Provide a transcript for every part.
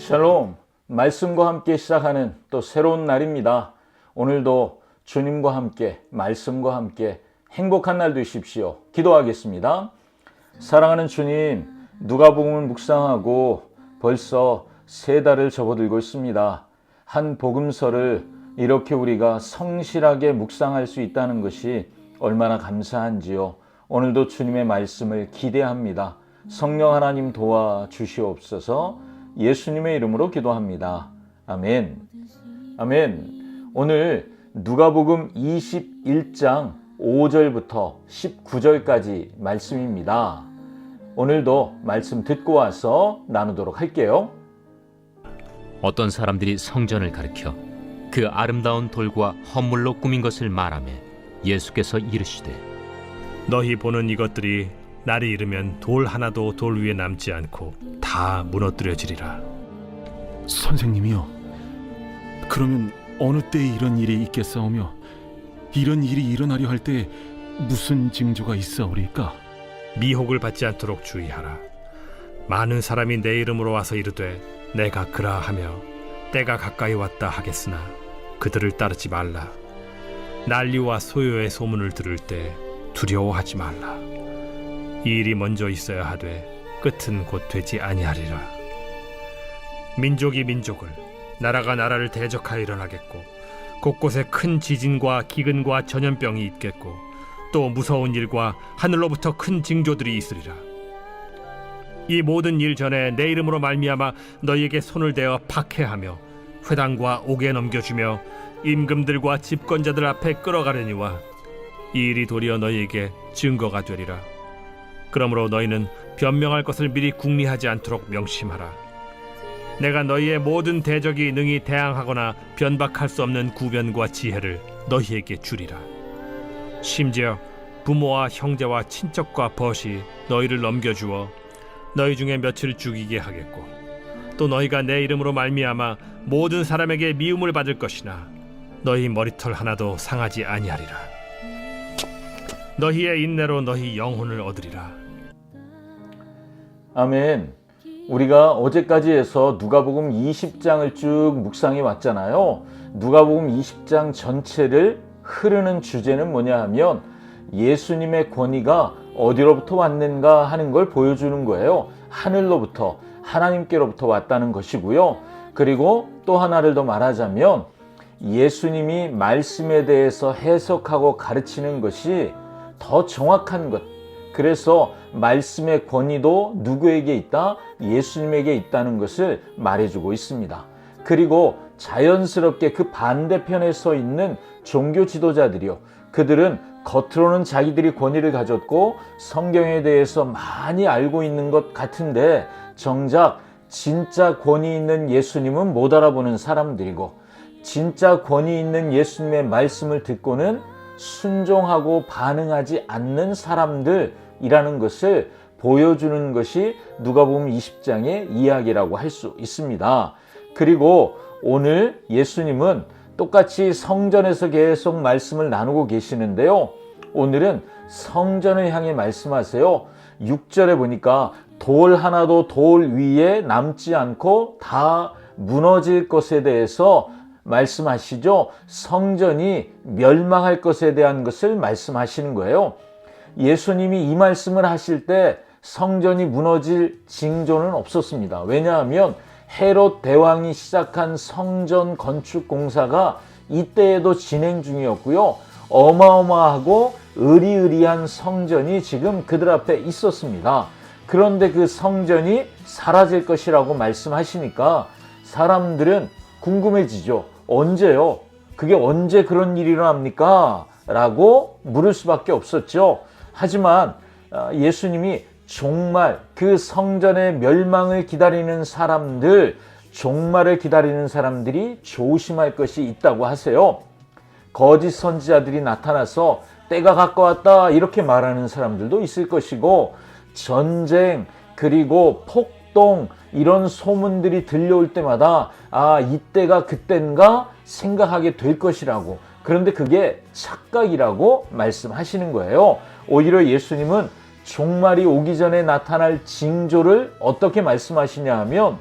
샬롬, 말씀과 함께 시작하는 또 새로운 날입니다. 오늘도 주님과 함께, 말씀과 함께 행복한 날 되십시오. 기도하겠습니다. 사랑하는 주님, 누가복음을 묵상하고 벌써 3달을 접어들고 있습니다. 한 복음서를 이렇게 우리가 성실하게 묵상할 수 있다는 것이 얼마나 감사한지요. 오늘도 주님의 말씀을 기대합니다. 성령 하나님 도와주시옵소서. 예수님의 이름으로 기도합니다. 아멘. 아멘. 오늘 누가복음 21장 5절부터 19절까지 말씀입니다. 오늘도 말씀 듣고 와서 나누도록 할게요. 어떤 사람들이 성전을 가리켜 그 아름다운 돌과 헌물로 꾸민 것을 말하며 예수께서 이르시되 너희 보는 이것들이 날이 이르면 돌 하나도 돌 위에 남지 않고 다 무너뜨려지리라. 선생님이요, 그러면 어느 때에 이런 일이 있겠사오며 이런 일이 일어나려 할 때 무슨 징조가 있사오리까? 미혹을 받지 않도록 주의하라. 많은 사람이 내 이름으로 와서 이르되 내가 그라하며 때가 가까이 왔다 하겠으나 그들을 따르지 말라. 난리와 소요의 소문을 들을 때 두려워하지 말라. 이 일이 먼저 있어야 하되 끝은 곧 되지 아니하리라. 민족이 민족을, 나라가 나라를 대적하여 일어나겠고 곳곳에 큰 지진과 기근과 전염병이 있겠고 또 무서운 일과 하늘로부터 큰 징조들이 있으리라. 이 모든 일 전에 내 이름으로 말미암아 너희에게 손을 대어 박해하며 회당과 옥에 넘겨주며 임금들과 집권자들 앞에 끌어가려니와 이 일이 도리어 너희에게 증거가 되리라. 그러므로 너희는 변명할 것을 미리 궁리하지 않도록 명심하라. 내가 너희의 모든 대적이 능히 대항하거나 변박할 수 없는 구변과 지혜를 너희에게 주리라. 심지어 부모와 형제와 친척과 벗이 너희를 넘겨주어 너희 중에 며칠 죽이게 하겠고 또 너희가 내 이름으로 말미암아 모든 사람에게 미움을 받을 것이나 너희 머리털 하나도 상하지 아니하리라. 너희의 인내로 너희 영혼을 얻으리라. 아멘. 우리가 어제까지 해서 누가복음 20장을 쭉 묵상해 왔잖아요. 누가복음 20장 전체를 흐르는 주제는 뭐냐 하면 예수님의 권위가 어디로부터 왔는가 하는 걸 보여주는 거예요. 하늘로부터, 하나님께로부터 왔다는 것이고요. 그리고 또 하나를 더 말하자면 예수님이 말씀에 대해서 해석하고 가르치는 것이 더 정확한 것. 그래서 말씀의 권위도 누구에게 있다? 예수님에게 있다는 것을 말해주고 있습니다. 그리고 자연스럽게 그 반대편에 서 있는 종교 지도자들이요. 그들은 겉으로는 자기들이 권위를 가졌고 성경에 대해서 많이 알고 있는 것 같은데 정작 진짜 권위 있는 예수님은 못 알아보는 사람들이고 진짜 권위 있는 예수님의 말씀을 듣고는 순종하고 반응하지 않는 사람들이라는 것을 보여주는 것이 누가복음 20장의 이야기라고 할 수 있습니다. 그리고 오늘 예수님은 똑같이 성전에서 계속 말씀을 나누고 계시는데요. 오늘은 성전을 향해 말씀하세요. 6절에 보니까 돌 하나도 돌 위에 남지 않고 다 무너질 것에 대해서 말씀하시죠. 성전이 멸망할 것에 대한 것을 말씀하시는 거예요. 예수님이 이 말씀을 하실 때 성전이 무너질 징조는 없었습니다. 왜냐하면 헤롯 대왕이 시작한 성전 건축 공사가 이때에도 진행 중이었고요. 어마어마하고 으리으리한 성전이 지금 그들 앞에 있었습니다. 그런데 그 성전이 사라질 것이라고 말씀하시니까 사람들은 궁금해지죠. 언제요? 그게 언제 그런 일이 일어납니까? 라고 물을 수밖에 없었죠. 하지만 예수님이 종말, 그 성전의 멸망을 기다리는 사람들, 종말을 기다리는 사람들이 조심할 것이 있다고 하세요. 거짓 선지자들이 나타나서 때가 가까웠다 이렇게 말하는 사람들도 있을 것이고 전쟁 그리고 폭동 이런 소문들이 들려올 때마다 이때가 그땐가 생각하게 될 것이라고. 그런데 그게 착각이라고 말씀하시는 거예요. 오히려 예수님은 종말이 오기 전에 나타날 징조를 어떻게 말씀하시냐 하면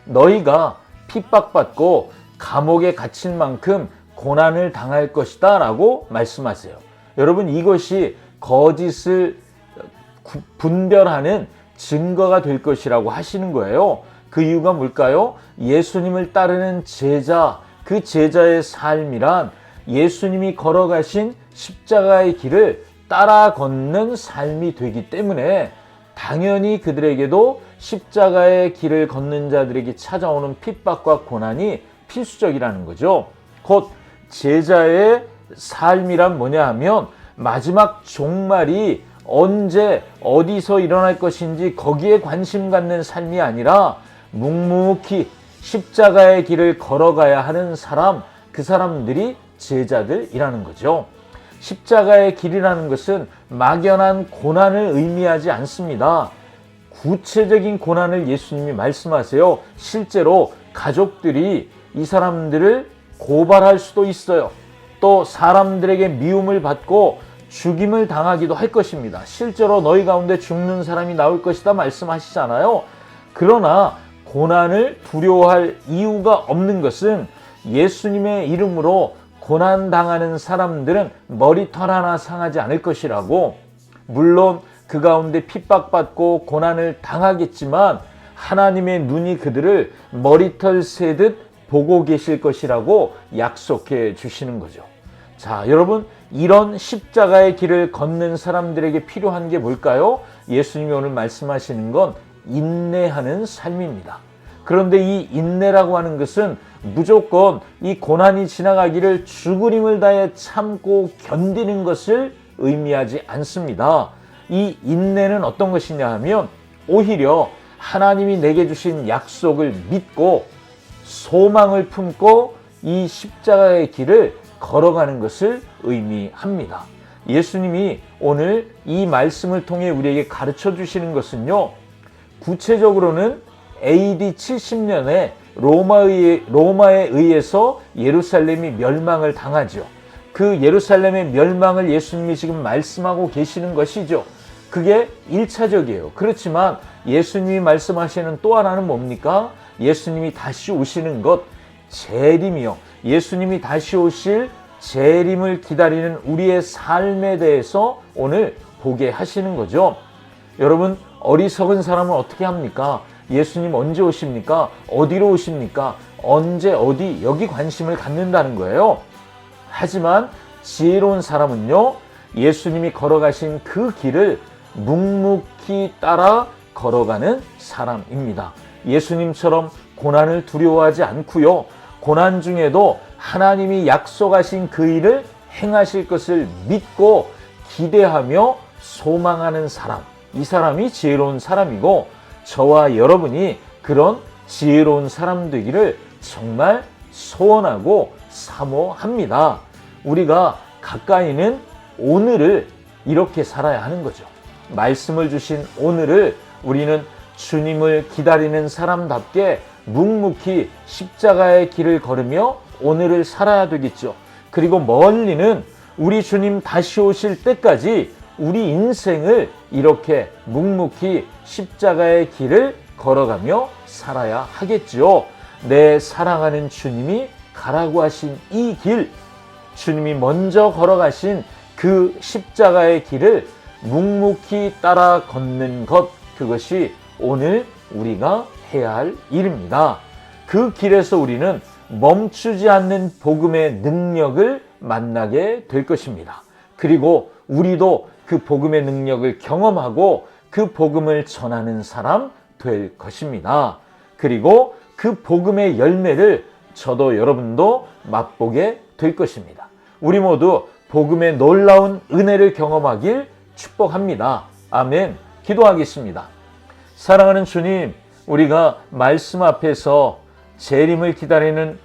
너희가 핍박받고 감옥에 갇힌 만큼 고난을 당할 것이다 라고 말씀하세요. 여러분, 이것이 거짓을 분별하는 증거가 될 것이라고 하시는 거예요. 그 이유가 뭘까요? 예수님을 따르는 제자, 그 제자의 삶이란 예수님이 걸어가신 십자가의 길을 따라 걷는 삶이 되기 때문에 당연히 그들에게도 십자가의 길을 걷는 자들에게 찾아오는 핍박과 고난이 필수적이라는 거죠. 곧 제자의 삶이란 뭐냐 하면 마지막 종말이 언제 어디서 일어날 것인지 거기에 관심 갖는 삶이 아니라 묵묵히 십자가의 길을 걸어가야 하는 사람, 그 사람들이 제자들이라는 거죠. 십자가의 길이라는 것은 막연한 고난을 의미하지 않습니다. 구체적인 고난을 예수님이 말씀하세요. 실제로 가족들이 이 사람들을 고발할 수도 있어요. 또 사람들에게 미움을 받고 죽임을 당하기도 할 것입니다. 실제로 너희 가운데 죽는 사람이 나올 것이다 말씀하시잖아요. 그러나 고난을 두려워할 이유가 없는 것은 예수님의 이름으로 고난당하는 사람들은 머리털 하나 상하지 않을 것이라고, 물론 그 가운데 핍박받고 고난을 당하겠지만 하나님의 눈이 그들을 머리털 새듯 보고 계실 것이라고 약속해 주시는 거죠. 자, 여러분, 이런 십자가의 길을 걷는 사람들에게 필요한 게 뭘까요? 예수님이 오늘 말씀하시는 건 인내하는 삶입니다. 그런데 이 인내라고 하는 것은 무조건 이 고난이 지나가기를 죽으림을 다해 참고 견디는 것을 의미하지 않습니다. 이 인내는 어떤 것이냐 하면 오히려 하나님이 내게 주신 약속을 믿고 소망을 품고 이 십자가의 길을 걸어가는 것을 의미합니다. 예수님이 오늘 이 말씀을 통해 우리에게 가르쳐 주시는 것은요, 구체적으로는 AD 70년에 로마에 의해서 예루살렘이 멸망을 당하죠. 그 예루살렘의 멸망을 예수님이 지금 말씀하고 계시는 것이죠. 그게 1차적이에요. 그렇지만 예수님이 말씀하시는 또 하나는 뭡니까? 예수님이 다시 오시는 것, 재림이요. 예수님이 다시 오실 재림을 기다리는 우리의 삶에 대해서 오늘 보게 하시는 거죠. 여러분, 어리석은 사람은 어떻게 합니까? 예수님 언제 오십니까? 어디로 오십니까? 언제 어디 여기 관심을 갖는다는 거예요. 하지만 지혜로운 사람은요, 예수님이 걸어가신 그 길을 묵묵히 따라 걸어가는 사람입니다. 예수님처럼 고난을 두려워하지 않고요, 고난 중에도 하나님이 약속하신 그 일을 행하실 것을 믿고 기대하며 소망하는 사람, 이 사람이 지혜로운 사람이고, 저와 여러분이 그런 지혜로운 사람 되기를 정말 소원하고 사모합니다. 우리가 가까이는 오늘을 이렇게 살아야 하는 거죠. 말씀을 주신 오늘을 우리는 주님을 기다리는 사람답게 묵묵히 십자가의 길을 걸으며 오늘을 살아야 되겠죠. 그리고 멀리는 우리 주님 다시 오실 때까지 우리 인생을 이렇게 묵묵히 십자가의 길을 걸어가며 살아야 하겠죠. 내 사랑하는 주님이 가라고 하신 이 길, 주님이 먼저 걸어가신 그 십자가의 길을 묵묵히 따라 걷는 것, 그것이 오늘 우리가 해야 할 일입니다. 그 길에서 우리는 멈추지 않는 복음의 능력을 만나게 될 것입니다. 그리고 우리도 그 복음의 능력을 경험하고 그 복음을 전하는 사람 될 것입니다. 그리고 그 복음의 열매를 저도 여러분도 맛보게 될 것입니다. 우리 모두 복음의 놀라운 은혜를 경험하길 축복합니다. 아멘. 기도하겠습니다. 사랑하는 주님, 우리가 말씀 앞에서 재림을 기다리는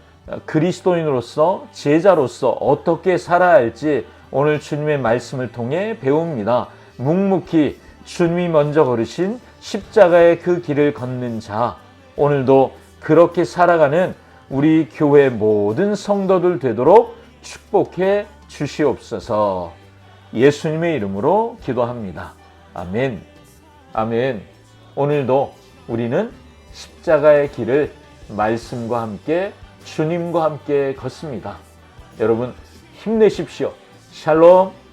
그리스도인으로서, 제자로서 어떻게 살아야 할지 오늘 주님의 말씀을 통해 배웁니다. 묵묵히 주님이 먼저 걸으신 십자가의 그 길을 걷는 자, 오늘도 그렇게 살아가는 우리 교회 모든 성도들 되도록 축복해 주시옵소서. 예수님의 이름으로 기도합니다. 아멘. 아멘. 오늘도 우리는 십자가의 길을 말씀과 함께 주님과 함께 걷습니다. 여러분 힘내십시오. 샬롬.